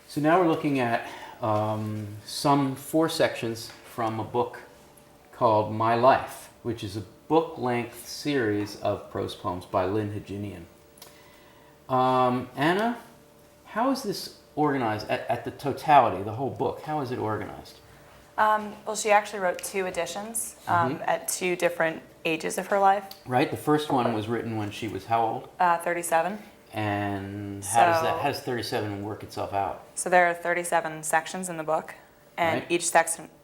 So now we're looking at some 4 sections from a book called My Life, which is a book-length series of prose poems by Lyn Hejinian. Anna, how is this organized at the totality, the whole book? How is it organized? Well, she actually wrote 2 editions at 2 different ages of her life. Right, the first one was written when she was how old? 37. And how does 37 work itself out? So there are 37 sections in the book, and Right.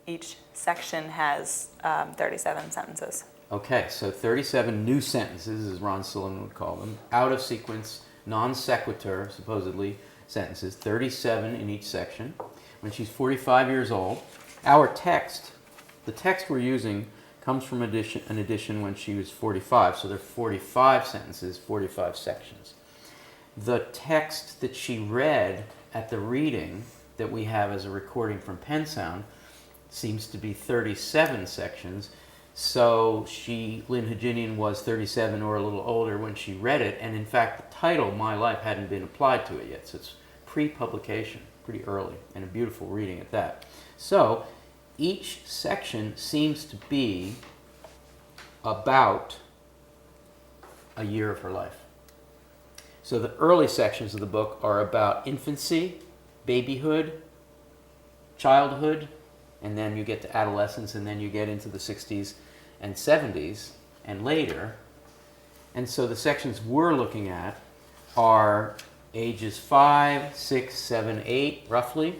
each section has 37 sentences. Okay, so 37 new sentences, as Ron Silliman would call them, out of sequence, non sequitur, supposedly, sentences, 37 in each section. When she's 45 years old, our text, the text we're using, comes from an edition when she was 45, so there are 45 sentences, 45 sections. The text that she read at the reading that we have as a recording from Pen Sound seems to be 37 sections. So Lyn Hejinian was 37 or a little older when she read it, and in fact the title, My Life, hadn't been applied to it yet, so it's pre-publication, pretty early, and a beautiful reading at that. So each section seems to be about a year of her life. So the early sections of the book are about infancy, babyhood, childhood, and then you get to adolescence, and then you get into the 60s and 70s and later. And so the sections we're looking at are ages 5, 6, 7, 8, roughly.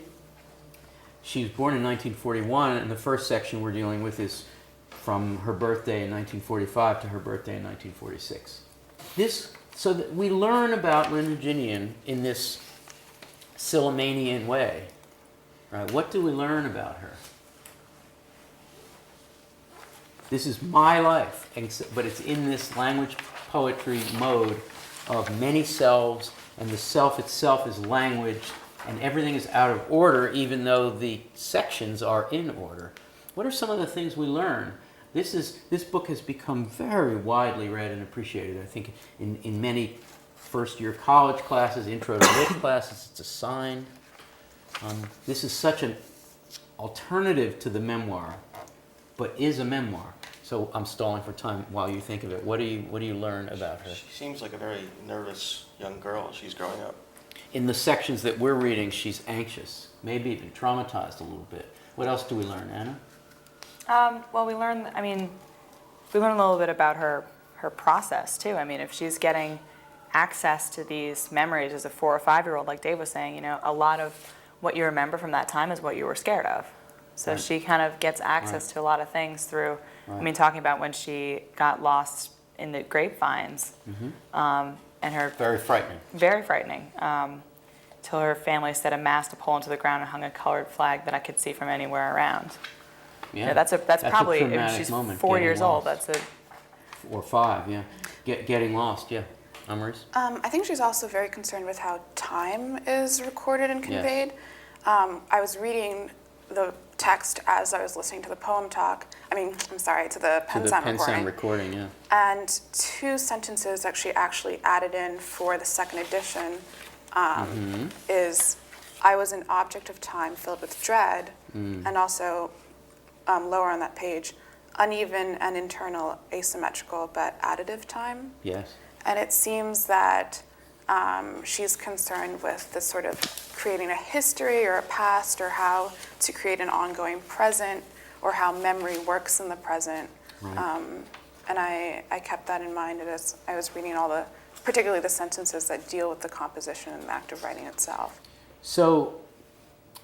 She was born in 1941, and the first section we're dealing with is from her birthday in 1945 to her birthday in 1946. So that we learn about Lyn Hejinian in this Sillimanian way. Right? What do we learn about her? This is my life, but it's in this language poetry mode of many selves, and the self itself is language, and everything is out of order, even though the sections are in order. What are some of the things we learn? This book has become very widely read and appreciated. I think in many first-year college classes, intro to lit classes, it's assigned. This is such an alternative to the memoir, but is a memoir. So I'm stalling for time while you think of it. What do you learn about her? She seems like a very nervous young girl as she's growing up. In the sections that we're reading, she's anxious, maybe even traumatized a little bit. What else do we learn, Anna? Well, we learn a little bit about her process, too. I mean, if she's getting access to these memories as a 4 or 5-year-old, like Dave was saying, a lot of what you remember from that time is what you were scared of. So Right. She kind of gets access to a lot of things through, Right. talking about when she got lost in the grapevines, and her... Very frightening. Very frightening. Till her family set a mast, a pole into the ground, and hung a colored flag that I could see from anywhere around. Yeah, That's probably, if traumatic she's moment, 4 getting years old, lost. that's Or 5, yeah. Getting lost, yeah. Amaris? I think she's also very concerned with how time is recorded and Yes. conveyed. I was reading the text as I was listening to the poem talk. To the Pen Sound Pen recording. Sound recording, yeah. And 2 sentences that she actually added in for the second edition is, I was an object of time filled with dread, and also lower on that page, uneven and internal, asymmetrical, but additive time. Yes. And it seems that she's concerned with this sort of creating a history or a past, or how to create an ongoing present, or how memory works in the present. Right. And I kept that in mind as I was reading particularly the sentences that deal with the composition and the act of writing itself. So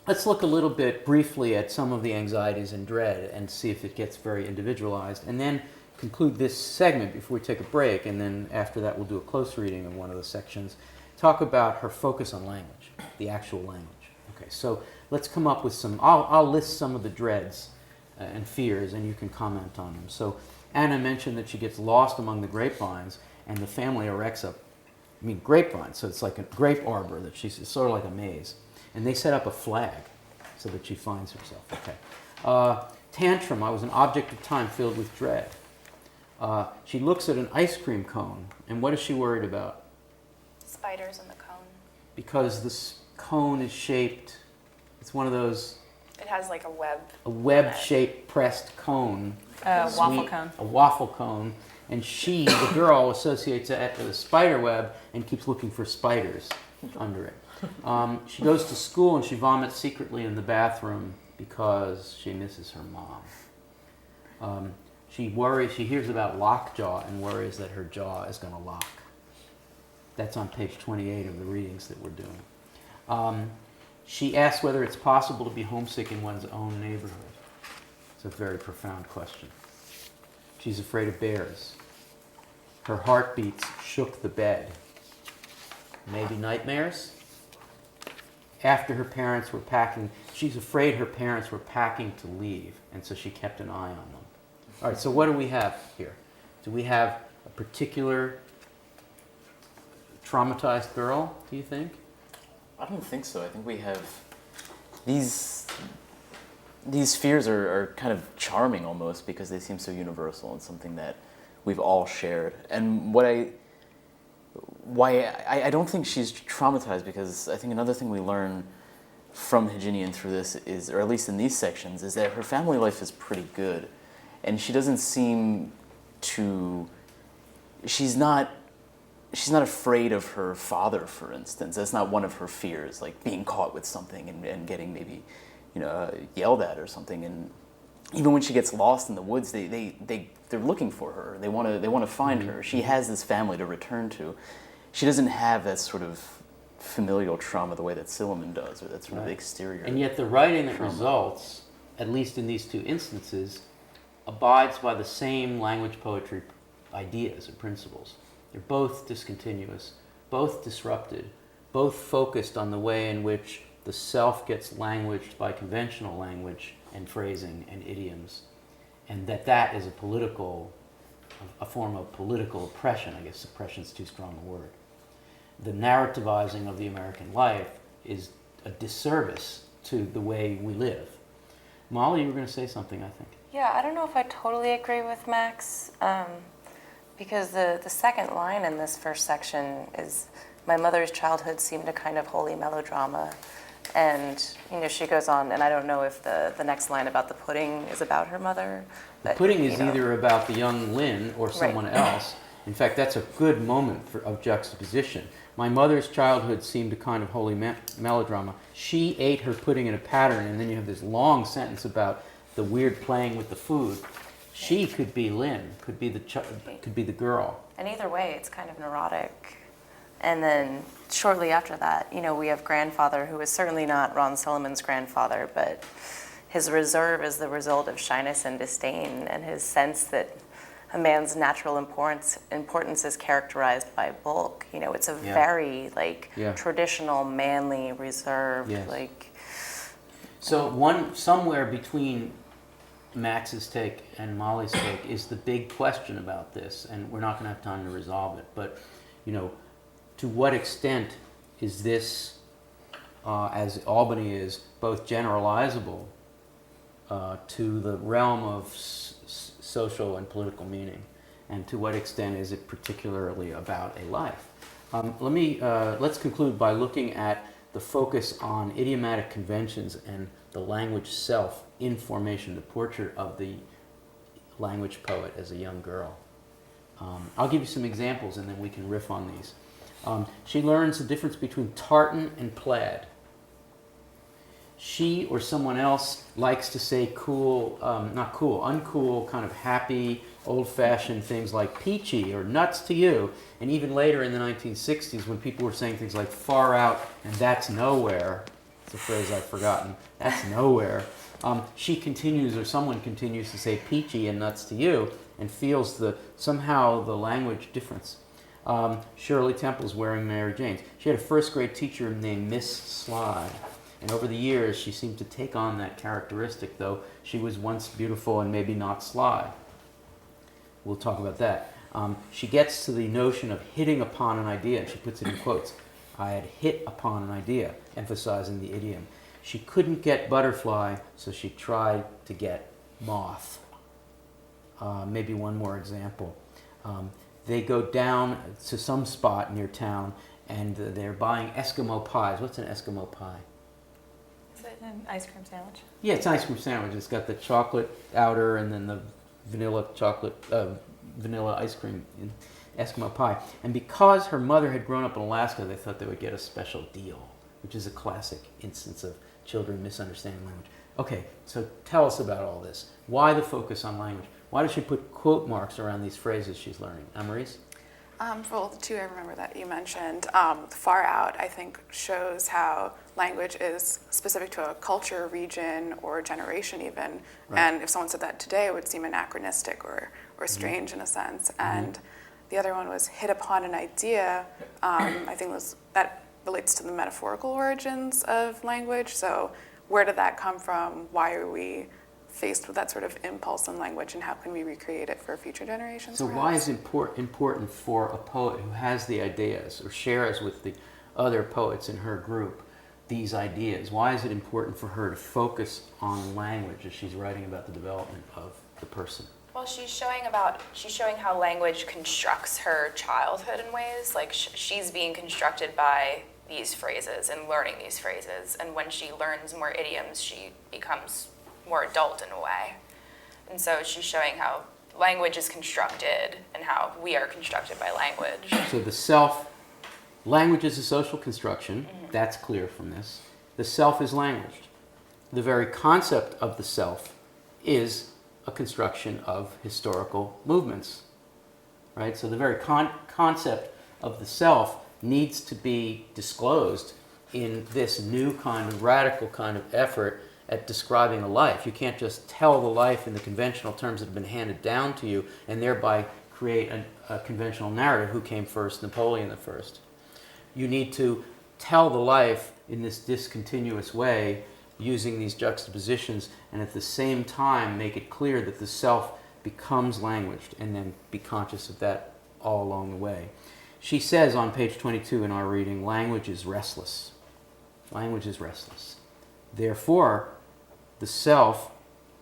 let's look a little bit briefly at some of the anxieties and dread and see if it gets very individualized, and then conclude this segment before we take a break, and then after that we'll do a close reading of one of the sections. Talk about her focus on language, the actual language. Okay, so let's come up with I'll list some of the dreads and fears, and you can comment on them. So Anna mentioned that she gets lost among the grapevines, and the family erects grapevines, so it's like a grape arbor it's sort of like a maze. And they set up a flag so that she finds herself. Okay. Tantrum, I was an object of time filled with dread. She looks at an ice cream cone, and what is she worried about? Spiders in the cone. Because this cone is shaped, it's one of those, It has like a web. a web-shaped pressed cone. Waffle Sweet- cone. A waffle cone. And she, the girl, associates it with a spider web and keeps looking for spiders under it. She goes to school and she vomits secretly in the bathroom because she misses her mom. She worries, she hears about lockjaw and worries that her jaw is going to lock. That's on page 28 of the readings that we're doing. She asks whether it's possible to be homesick in one's own neighborhood. It's a very profound question. She's afraid of bears. Her heartbeats shook the bed. Maybe nightmares? After her parents were packing, she's afraid her parents were packing to leave, and so she kept an eye on them. All right, so what do we have here? Do we have a particular traumatized girl, do you think? I don't think so. I think we have these fears are kind of charming almost because they seem so universal and something that we've all shared. And why I don't think she's traumatized, because I think another thing we learn from Hejinian through this is, or at least in these sections, is that her family life is pretty good. And she doesn't seem to, she's not afraid of her father, for instance. That's not one of her fears, like being caught with something and getting maybe, yelled at or something. And even when she gets lost in the woods, they're looking for her. They want to find her. She has this family to return to. She doesn't have that sort of familial trauma the way that Silliman does, or that sort of exterior. And yet the writing that trauma. results, at least in these two instances, abides by the same language poetry ideas and principles. They're both discontinuous, both disrupted, both focused on the way in which the self gets languaged by conventional language and phrasing and idioms, and that is a form of political oppression. I guess oppression is too strong a word. The narrativizing of the American life is a disservice to the way we live. Molly, you were going to say something, I think. Yeah, I don't know if I totally agree with Max, because the second line in this first section is, my mother's childhood seemed a kind of holy melodrama. And, she goes on, and I don't know if the next line about the pudding is about her mother. The But, pudding is either about the young Lyn or someone else. In fact, that's a good moment of juxtaposition. My mother's childhood seemed a kind of holy melodrama. She ate her pudding in a pattern, and then you have this long sentence about the weird playing with the food. She could be Lyn, could be the girl. And either way, it's kind of neurotic. And then shortly after that, we have grandfather, who is certainly not Ron Silliman's grandfather, but his reserve is the result of shyness and disdain, and his sense that a man's natural importance is characterized by bulk. It's a very traditional, manly reserve. Yes. So somewhere between Max's take and Molly's take is the big question about this, and we're not going to have time to resolve it. But to what extent is this, as Albany is, both generalizable to the realm of social and political meaning, and to what extent is it particularly about a life? Let's conclude by looking at the focus on idiomatic conventions and the language self in formation, the portrait of the language poet as a young girl. I'll give you some examples and then we can riff on these. She learns the difference between tartan and plaid. She or someone else likes to say uncool, kind of happy, old-fashioned things like peachy or nuts to you. And even later in the 1960s, when people were saying things like far out and that's nowhere, it's a phrase I've forgotten, that's nowhere, someone continues to say peachy and nuts to you and feels somehow the language difference. Shirley Temple's wearing Mary Jane's. She had a first grade teacher named Miss Sly. And over the years, she seemed to take on that characteristic, though she was once beautiful and maybe not sly. We'll talk about that. She gets to the notion of hitting upon an idea, and she puts it in quotes. I had hit upon an idea, emphasizing the idiom. She couldn't get butterfly, so she tried to get moth. Maybe one more example. They go down to some spot near town, and they're buying Eskimo pies. What's an Eskimo pie? Is it an ice cream sandwich? Yeah, it's an ice cream sandwich. It's got the chocolate outer and then the vanilla ice cream in Eskimo pie. And because her mother had grown up in Alaska, they thought they would get a special deal, which is a classic instance of children misunderstanding language. Okay, so tell us about all this. Why the focus on language? Why does she put quote marks around these phrases she's learning? Anne-Maurice? Well, the two I remember that you mentioned, Far Out, I think, shows how language is specific to a culture, region, or generation even. Right. And if someone said that today, it would seem anachronistic or strange in a sense. And the other one was Hit Upon an Idea. I think that relates to the metaphorical origins of language. So where did that come from? Why are we faced with that sort of impulse in language, and how can we recreate it for future generations? So perhaps? why is it important for a poet who has the ideas or shares with the other poets in her group these ideas? Why is it important for her to focus on language as she's writing about the development of the person? Well, she's showing how language constructs her childhood in ways. Like she's being constructed by these phrases and learning these phrases. And when she learns more idioms, she becomes more adult in a way. And so she's showing how language is constructed and how we are constructed by language. So language is a social construction. That's clear from this. The self is language. The very concept of the self is a construction of historical movements, right? So the very concept of the self needs to be disclosed in this new kind of radical kind of effort at describing a life. You can't just tell the life in the conventional terms that have been handed down to you and thereby create a conventional narrative. Who came first? Napoleon the First. You need to tell the life in this discontinuous way using these juxtapositions, and at the same time make it clear that the self becomes language, and then be conscious of that all along the way. She says on page 22 in our reading, language is restless. Language is restless. Therefore, the self,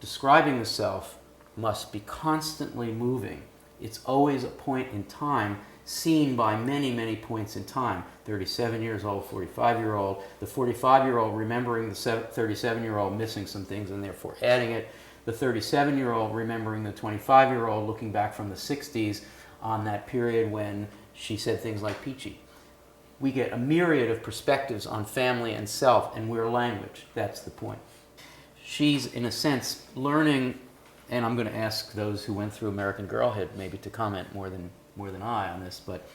describing the self, must be constantly moving. It's always a point in time seen by many, many points in time. 37 years old, 45-year-old, the 45-year-old remembering the 37-year-old missing some things and therefore adding it, the 37-year-old remembering the 25-year-old looking back from the 60s on that period when she said things like peachy. We get a myriad of perspectives on family and self, and we're language. That's the point. She's, in a sense, learning, and I'm going to ask those who went through American Girlhood maybe to comment more than I on this, but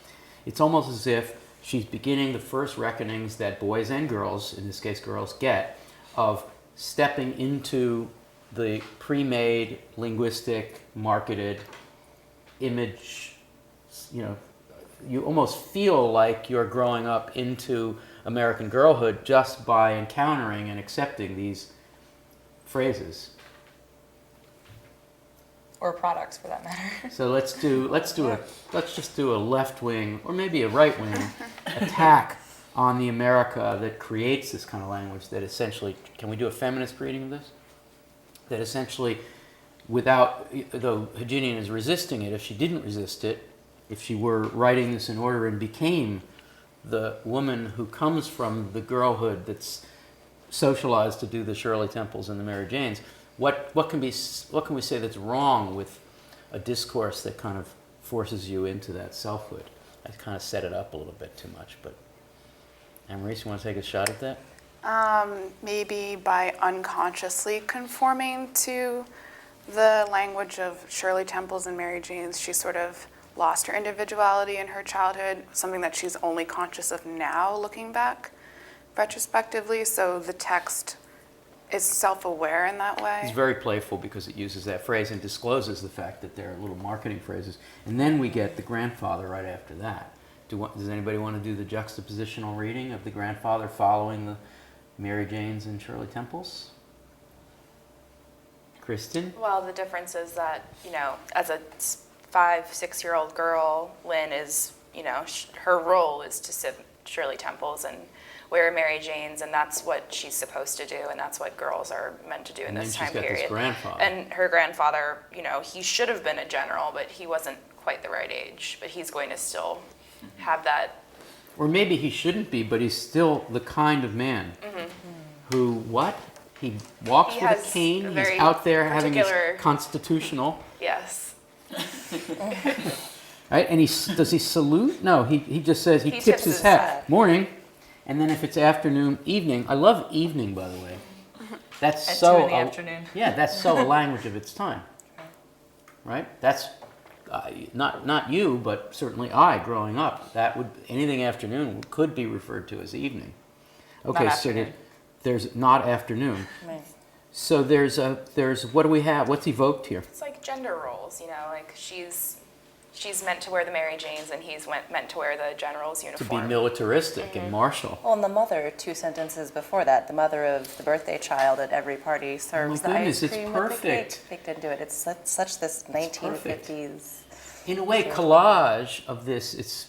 it's almost as if she's beginning the first reckonings that boys and girls, in this case girls, get of stepping into the pre-made, linguistic, marketed image. You almost feel like you're growing up into American Girlhood just by encountering and accepting these phrases. Or products, for that matter. So let's just do a left wing or maybe a right wing attack on the America that creates this kind of language that essentially, can we do a feminist reading of this? That essentially, though Hejinian is resisting it, if she didn't resist it, if she were writing this in order and became the woman who comes from the girlhood that's socialized to do the Shirley Temples and the Mary Janes, what can we say that's wrong with a discourse that kind of forces you into that selfhood? I kind of set it up a little bit too much, but Anne-Maurice, you want to take a shot at that? Maybe by unconsciously conforming to the language of Shirley Temples and Mary Janes, she sort of lost her individuality in her childhood, something that she's only conscious of now looking back retrospectively. So the text is self-aware in that way. It's very playful because it uses that phrase and discloses the fact that they're little marketing phrases. And then we get the grandfather right after that. Does anybody want to do the juxtapositional reading of the grandfather following the Mary Janes and Shirley Temples? Kristen? Well, the difference is that, as a 5-6-year-old girl, Lyn is, her role is to sit Shirley Temples and wear Mary Janes, and that's what she's supposed to do, and that's what girls are meant to do in this time period. And then she's got this grandfather. And her grandfather, he should have been a general, but he wasn't quite the right age. But he's going to still have that Or maybe he shouldn't be, but he's still the kind of man who, what? He walks He with a has cane, a he's very out there having his particular- constitutional, Yes. right? And does he salute? No, he just says, he He tips his hat. Morning. And then if it's afternoon, evening. I love evening, by the way. That's At so 2 in the afternoon. Yeah, that's so a language of its time, right? That's not you, but certainly I, growing up. That would anything afternoon could be referred to as evening. Okay, so afternoon. there's not afternoon. Right. So there's what do we have? What's evoked here? It's like gender roles, like she's meant to wear the Mary Janes and he's meant to wear the general's To uniform. be militaristic and martial. Well, and the mother, 2 sentences before that, the mother of the birthday child at every party serves the goodness, ice it's cream with the cake perfect. baked into it. It's such this 1950s. In a way, collage of this, it's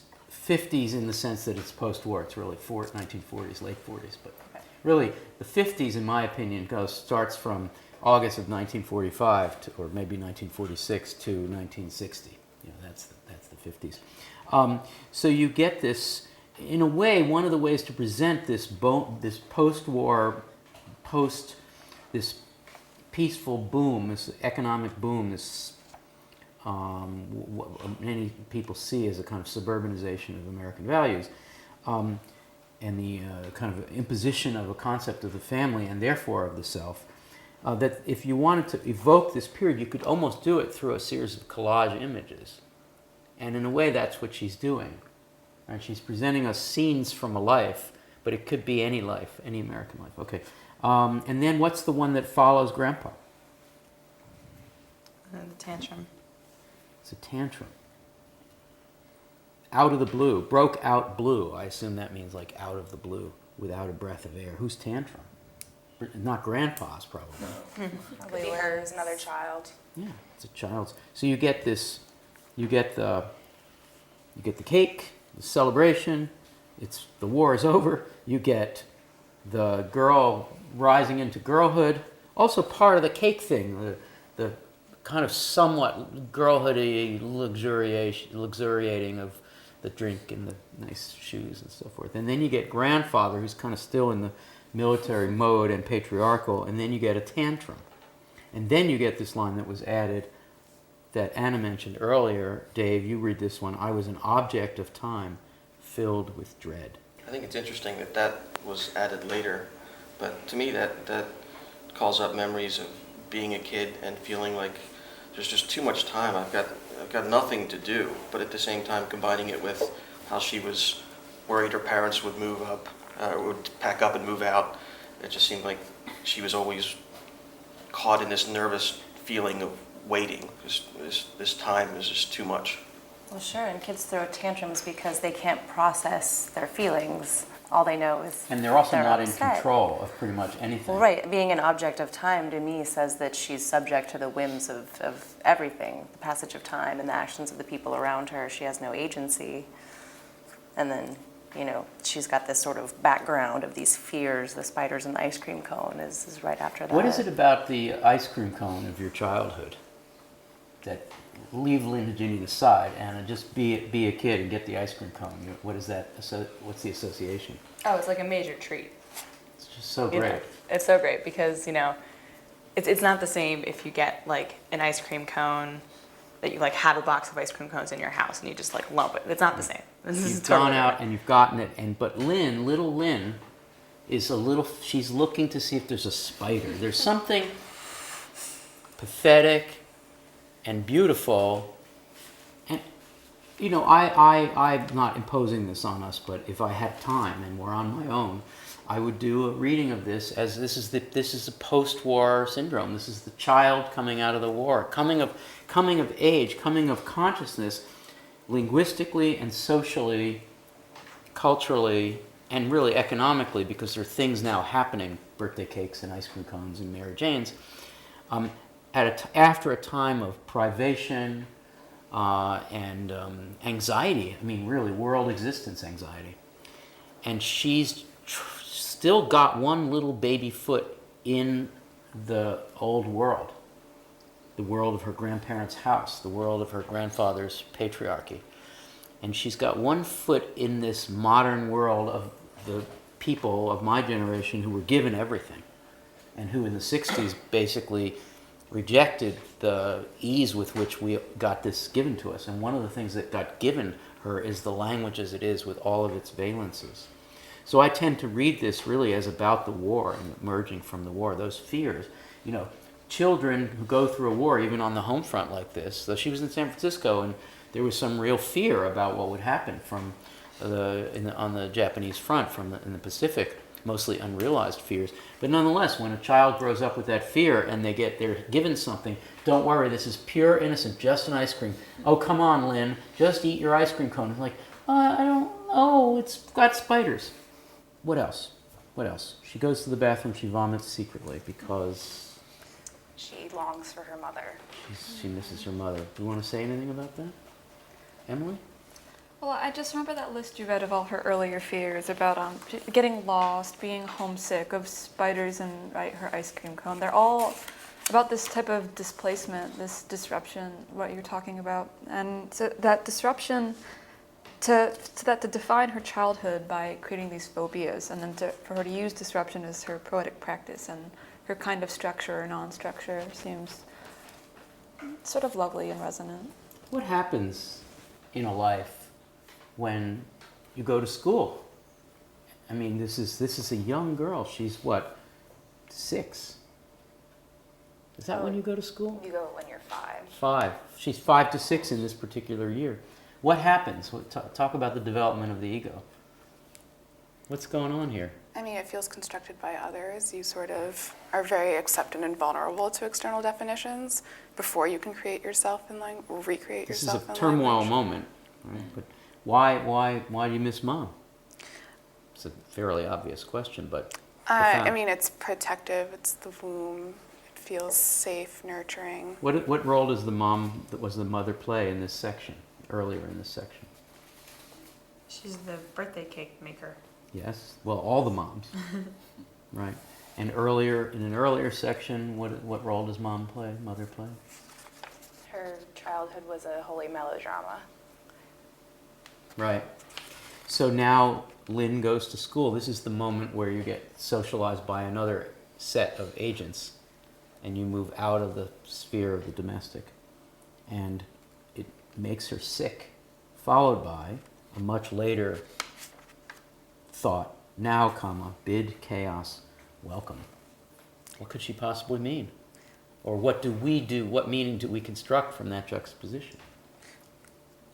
50s in the sense that it's post-war. It's really 1940s, late 40s. But really, the 50s, in my opinion, starts from August of 1945 or maybe 1946 to 1960. That's the 50s. So you get this, in a way, one of the ways to present this post-war, this peaceful boom, this economic boom, this what many people see as a kind of suburbanization of American values, and the kind of imposition of a concept of the family and therefore of the self, that if you wanted to evoke this period, you could almost do it through a series of collage images. And in a way, that's what she's doing. Right? She's presenting us scenes from a life, but it could be any life, any American life. Okay. And then what's the one that follows Grandpa? The tantrum. It's a tantrum. Out of the blue. Broke out blue. I assume that means like out of the blue, without a breath of air. Whose tantrum? Not Grandpa's, probably. Could be hers, another child. Yeah, it's a child's. So you get this, you get the cake, the celebration. The war is over. You get the girl rising into girlhood. Also part of the cake thing, the kind of somewhat girlhoody luxuriating of the drink and the nice shoes and so forth. And then you get grandfather, who's kind of still in the military mode and patriarchal, and then you get a tantrum. And then you get this line that was added that Anna mentioned earlier. Dave, you read this one. I was an object of time filled with dread. I think it's interesting that was added later, but to me that calls up memories of being a kid and feeling like there's just too much time. I've got nothing to do, but at the same time combining it with how she was worried her parents would move up, would pack up and move out. It just seemed like she was always caught in this nervous feeling of waiting. This time is just too much. Well, sure, and kids throw tantrums because they can't process their feelings. All they know is And they're also not in upset. control of pretty much anything. Well, right. Being an object of time to me says that she's subject to the whims of everything, the passage of time and the actions of the people around her. She has no agency. And then, she's got this sort of background of these fears. The spiders in the ice cream cone is right after that. What is it about the ice cream cone of your childhood that, leave Lyn Hejinian aside, Anna, just be a kid and get the ice cream cone? What is that? What's the association? Oh, it's like a major treat. It's just so You know, great. it's so great because, it's not the same if you get like an ice cream cone that you like have a box of ice cream cones in your house and you just like lump it. It's not the same. This is You've totally gone out different. and you've gotten it, but little Lyn is she's looking to see if there's a spider. There's something pathetic and beautiful. And, I'm not imposing this on us, but if I had time and were on my own, I would do a reading of this as this is the post-war syndrome. This is the child coming out of the war, coming of age, coming of consciousness, linguistically and socially, culturally, and really economically, because there are things now happening, birthday cakes and ice cream cones and Mary Janes, after a time of privation and anxiety. I mean, really, world existence anxiety. And she's still got one little baby foot in the old world, the world of her grandparents' house, the world of her grandfather's patriarchy. and she's got one foot in this modern world of the people of my generation who were given everything, and who in the 60s basically rejected the ease with which we got this given to us. And one of the things that got given her is the language as it is, with all of its valences. So I tend to read this really as about the war and emerging from the war, those fears. You know, children who go through a war, even on the home front like this. So she was in San Francisco, and there was some real fear about what would happen from on the Japanese front, in the Pacific, mostly unrealized fears. But nonetheless, when a child grows up with that fear and they're given something, don't worry, this is pure innocent, just an ice cream. Oh, come on, Lyn, just eat your ice cream cone. It's like, I don't, oh, it's got spiders. What else? What else? She goes to the bathroom, she vomits secretly because She longs for her mother. she misses her mother. Do you want to say anything about that? Emily? Well, I just remember that list you read of all her earlier fears about getting lost, being homesick, of spiders and her ice cream cone. They're all about this type of displacement, this disruption, what you're talking about. And so that disruption, to define her childhood by creating these phobias, and then for her to use disruption as her poetic practice, and her kind of structure or non-structure seems sort of lovely and resonant. What happens in a life when you go to school? I mean, this is a young girl. She's what, 6? Is that when you go to school? You go when you're 5. 5. She's 5 to 6 in this particular year. What happens? Talk about the development of the ego. What's going on here? I mean, it feels constructed by others. You sort of are very acceptant and vulnerable to external definitions before you can create yourself in recreate This yourself in is a turmoil language. moment, right? But why do you miss mom? It's a fairly obvious question, but I profound. mean, it's protective. It's the womb. It feels safe, nurturing. What role does the mother play in this section? Earlier in this section. She's the birthday cake maker. Yes. Well, all the moms, right? And in an earlier section, what role does mother play? Her childhood was a holy melodrama. Right. So now Lyn goes to school. This is the moment where you get socialized by another set of agents, and you move out of the sphere of the domestic, and it makes her sick, followed by a much later thought, now, bid chaos welcome. What could she possibly mean? Or what meaning do we construct from that juxtaposition?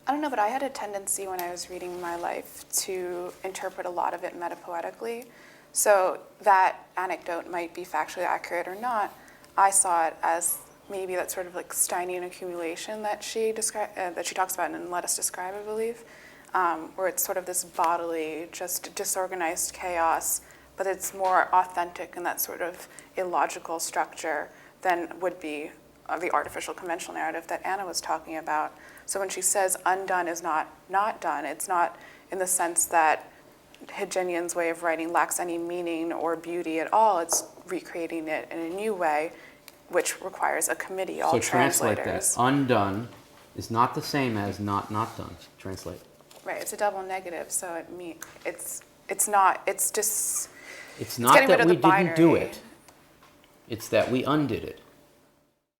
I don't know, but I had a tendency when I was reading my life to interpret a lot of it metapoetically. So that anecdote might be factually accurate or not. I saw it as maybe that sort of like Steinian accumulation that she talks about in Let Us Describe, I believe, where it's sort of this bodily, just disorganized chaos, but it's more authentic in that sort of illogical structure than would be the artificial conventional narrative that Anna was talking about. So when she says undone is not done, it's not in the sense that Hejinian's way of writing lacks any meaning or beauty at all. It's recreating it in a new way, which requires a committee, all So translators. translate that. Undone is not the same as not done. Translate. Right, it's a double negative, so it's It's getting not rid that of we the didn't do binary. it. It's that we undid it.